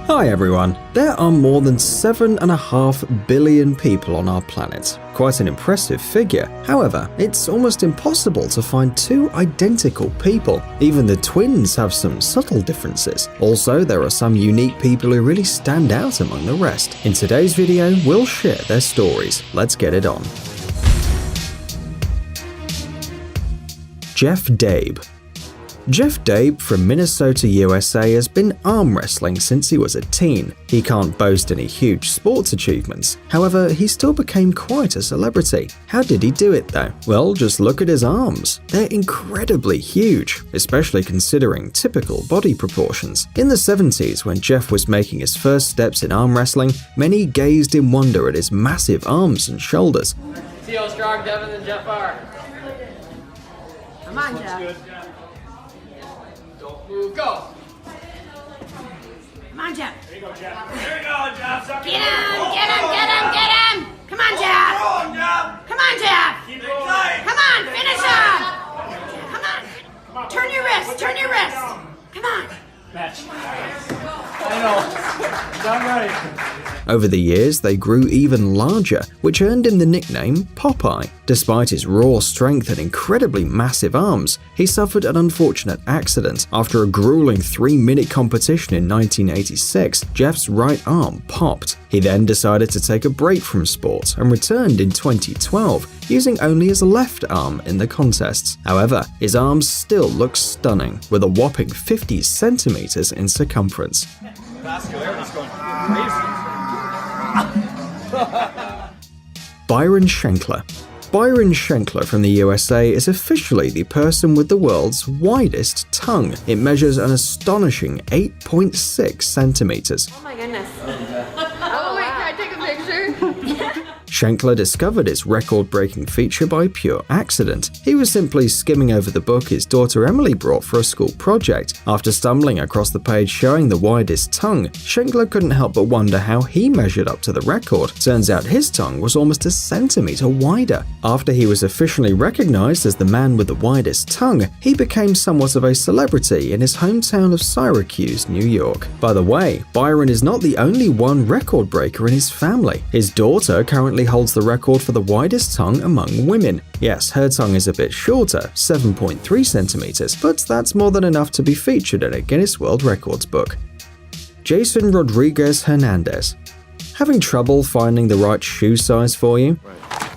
Hi everyone. There are more than 7.5 billion people on our planet. Quite an impressive figure. However, it's almost impossible to find two identical people. Even the twins have some subtle differences. Also, there are some unique people who really stand out among the rest. In today's video, we'll share their stories. Let's get it on. Jeff Dabe. Jeff Dabe from Minnesota, USA has been arm wrestling since he was a teen. He can't boast any huge sports achievements. However, he still became quite a celebrity. How did he do it though? Well, just look at his arms. They're incredibly huge, especially considering typical body proportions. In the 70s, when Jeff was making his first steps in arm wrestling, many gazed in wonder at his massive arms and shoulders. See how strong Devin and Jeff are. Come on, Jeff. Move, go! Come on, Jeff. There you go, Jeff. There you go, Jeff. Get him! Get him! Get him! Get him! Come on, Jeff. Come on, Jeff. Come on, Jeff. Keep it tight. Come on, finish him. Come on. Turn your wrist. Turn your wrist. Come on. Match. I know. Done right. Over the years, they grew even larger, which earned him the nickname Popeye. Despite his raw strength and incredibly massive arms, he suffered an unfortunate accident. After a grueling 3-minute competition in 1986, Jeff's right arm popped. He then decided to take a break from sport and returned in 2012, using only his left arm in the contests. However, his arms still look stunning, with a whopping 50 centimeters in circumference. Vascularity's going crazy. Byron Schenkler. Byron Schenkler from the USA is officially the person with the world's widest tongue. It measures an astonishing 8.6 centimeters. Oh my goodness. Oh wait, can I take a picture? Schenkler discovered his record-breaking feature by pure accident. He was simply skimming over the book his daughter Emily brought for a school project. After stumbling across the page showing the widest tongue, Schenkler couldn't help but wonder how he measured up to the record. Turns out his tongue was almost a centimeter wider. After he was officially recognized as the man with the widest tongue, he became somewhat of a celebrity in his hometown of Syracuse, New York. By the way, Byron is not the only one record breaker in his family. His daughter currently holds the record for the widest tongue among women. Yes, her tongue is a bit shorter, 7.3 centimeters, but that's more than enough to be featured in a Guinness World Records book. Jason Rodriguez Hernandez. Having trouble finding the right shoe size for you?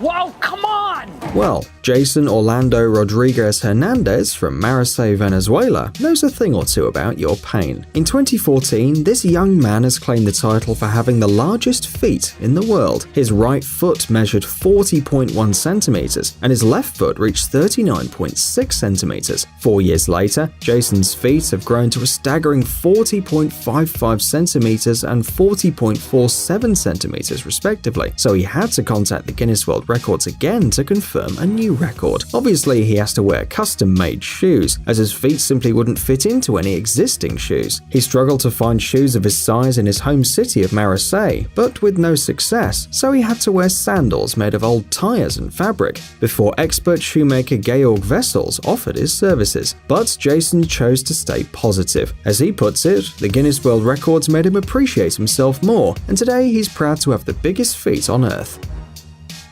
Whoa, come on! Well, Jason Orlando Rodriguez Hernandez from Marseille, Venezuela, knows a thing or two about your pain. In 2014, this young man has claimed the title for having the largest feet in the world. His right foot measured 40.1 centimeters, and his left foot reached 39.6 centimeters. 4 years later, Jason's feet have grown to a staggering 40.55 centimeters and 40.47 centimeters respectively, so he had to contact the Guinness World Records again to confirm a new record. Obviously, he has to wear custom-made shoes, as his feet simply wouldn't fit into any existing shoes. He struggled to find shoes of his size in his home city of Marseille, but with no success, so he had to wear sandals made of old tires and fabric, before expert shoemaker Georg Wessels offered his services. But Jason chose to stay positive. As he puts it, the Guinness World Records made him appreciate himself more, and today he's proud to have the biggest feet on Earth.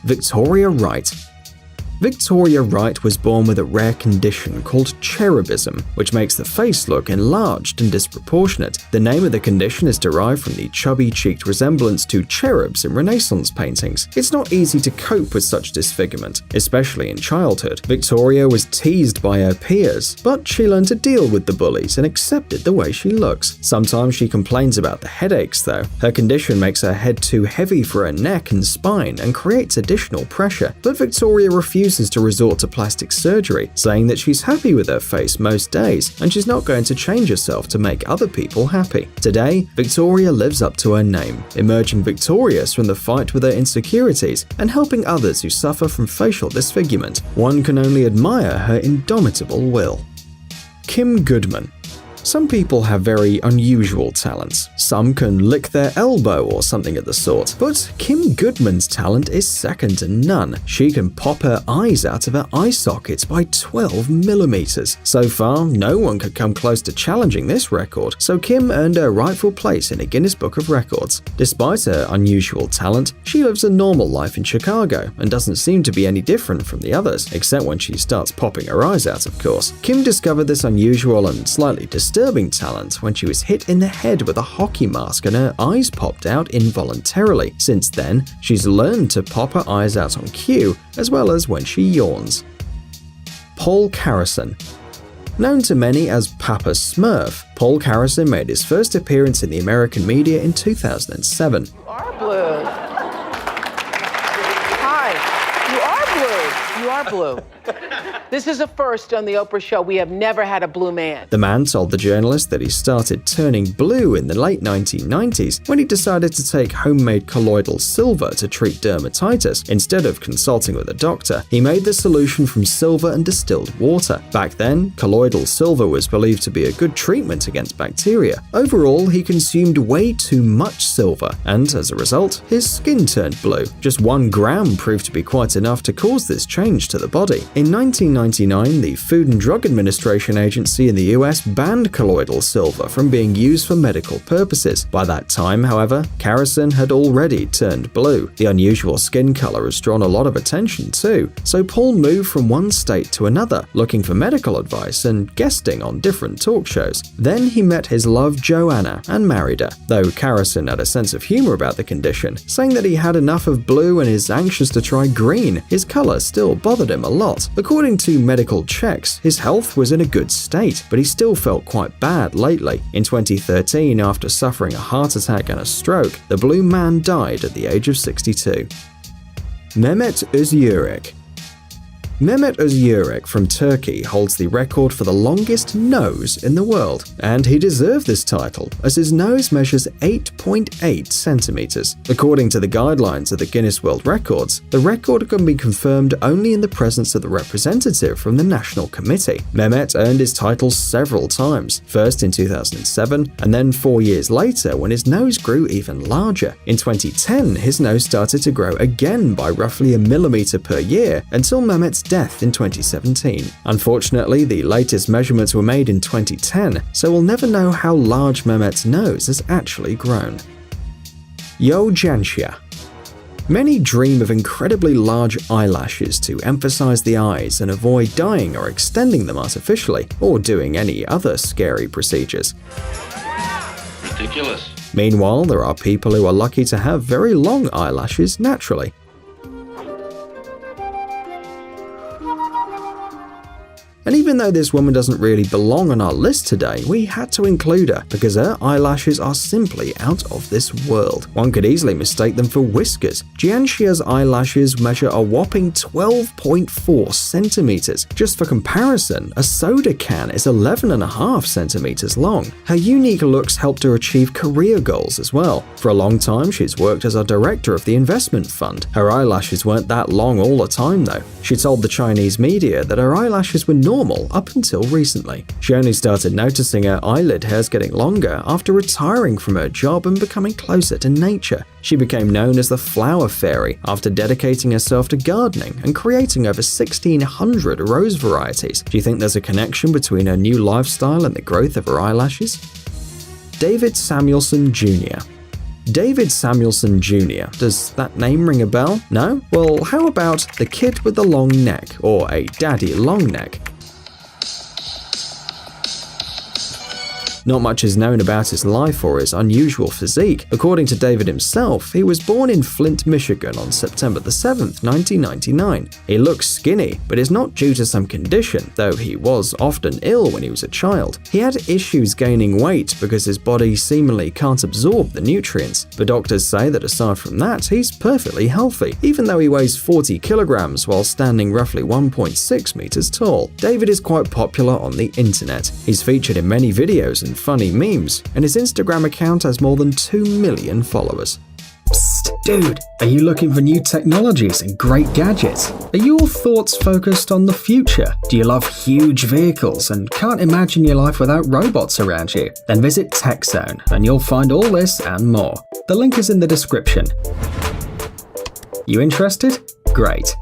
Victoria Wright. Victoria Wright was born with a rare condition called cherubism, which makes the face look enlarged and disproportionate. The name of the condition is derived from the chubby-cheeked resemblance to cherubs in Renaissance paintings. It's not easy to cope with such disfigurement, especially in childhood. Victoria was teased by her peers, but she learned to deal with the bullies and accepted the way she looks. Sometimes she complains about the headaches, though. Her condition makes her head too heavy for her neck and spine and creates additional pressure, but Victoria refuses to resort to plastic surgery, saying that she's happy with her face most days and she's not going to change herself to make other people happy. Today, Victoria lives up to her name, emerging victorious from the fight with her insecurities and helping others who suffer from facial disfigurement. One can only admire her indomitable will. Kim Goodman. Some people have very unusual talents. Some can lick their elbow or something of the sort. But Kim Goodman's talent is second to none. She can pop her eyes out of her eye sockets by 12 millimeters. So far, no one could come close to challenging this record, so Kim earned her rightful place in the Guinness Book of Records. Despite her unusual talent, she lives a normal life in Chicago and doesn't seem to be any different from the others, except when she starts popping her eyes out, of course. Kim discovered this unusual and slightly disturbing talent when she was hit in the head with a hockey mask and her eyes popped out involuntarily. Since then, she's learned to pop her eyes out on cue, as well as when she yawns. Paul Carrison. Known to many as Papa Smurf, Paul Carrison made his first appearance in the American media in 2007. You are blue. Hi, you are blue. You are blue. This is a first on the Oprah show. We have never had a blue man. The man told the journalist that he started turning blue in the late 1990s when he decided to take homemade colloidal silver to treat dermatitis. Instead of consulting with a doctor, he made the solution from silver and distilled water. Back then, colloidal silver was believed to be a good treatment against bacteria. Overall, he consumed way too much silver, and as a result, his skin turned blue. Just 1 gram proved to be quite enough to cause this change to the body. In 1999, the Food and Drug Administration agency in the US banned colloidal silver from being used for medical purposes. By that time, however, Carrison had already turned blue. The unusual skin color has drawn a lot of attention too, so Paul moved from one state to another, looking for medical advice and guesting on different talk shows. Then he met his love Joanna and married her, though Carrison had a sense of humor about the condition, saying that he had enough of blue and is anxious to try green. His color still bothered him a lot. According to medical checks, his health was in a good state, but he still felt quite bad lately. In 2013, after suffering a heart attack and a stroke, the blue man died at the age of 62. Mehmet Özürek. Mehmet Özürek from Turkey holds the record for the longest nose in the world, and he deserved this title as his nose measures 8.8 centimeters. According to the guidelines of the Guinness World Records, the record can be confirmed only in the presence of the representative from the National Committee. Mehmet earned his title several times, first in 2007 and then 4 years later when his nose grew even larger. In 2010, his nose started to grow again by roughly a millimeter per year until Mehmet's death in 2017. Unfortunately, the latest measurements were made in 2010, so we'll never know how large Mehmet's nose has actually grown. Yo Janshia. Many dream of incredibly large eyelashes to emphasize the eyes and avoid dyeing or extending them artificially, or doing any other scary procedures. Ridiculous. Meanwhile, there are people who are lucky to have very long eyelashes naturally. And even though this woman doesn't really belong on our list today, we had to include her because her eyelashes are simply out of this world. One could easily mistake them for whiskers. Jianshia's eyelashes measure a whopping 12.4 centimeters. Just for comparison, a soda can is 11.5 centimeters long. Her unique looks helped her achieve career goals as well. For a long time, she's worked as a director of the investment fund. Her eyelashes weren't that long all the time though. She told the Chinese media that her eyelashes were normal up until recently. She only started noticing her eyelid hairs getting longer after retiring from her job and becoming closer to nature. She became known as the Flower Fairy after dedicating herself to gardening and creating over 1,600 rose varieties. Do you think there's a connection between her new lifestyle and the growth of her eyelashes? David Samuelson Jr. David Samuelson Jr. Does that name ring a bell? No? Well, how about the kid with the long neck, or a daddy long neck? Not much is known about his life or his unusual physique. According to David himself, he was born in Flint, Michigan on September 7th, 1999. He looks skinny, but is not due to some condition, though he was often ill when he was a child. He had issues gaining weight because his body seemingly can't absorb the nutrients, but doctors say that aside from that, he's perfectly healthy, even though he weighs 40 kilograms while standing roughly 1.6 meters tall. David is quite popular on the internet. He's featured in many videos and funny memes, and his Instagram account has more than 2 million followers. Psst. Dude, are you looking for new technologies and great gadgets? Are your thoughts focused on the future? Do you love huge vehicles and can't imagine your life without robots around you? Then visit TechZone and you'll find all this and more. The link is in the description. You interested? Great.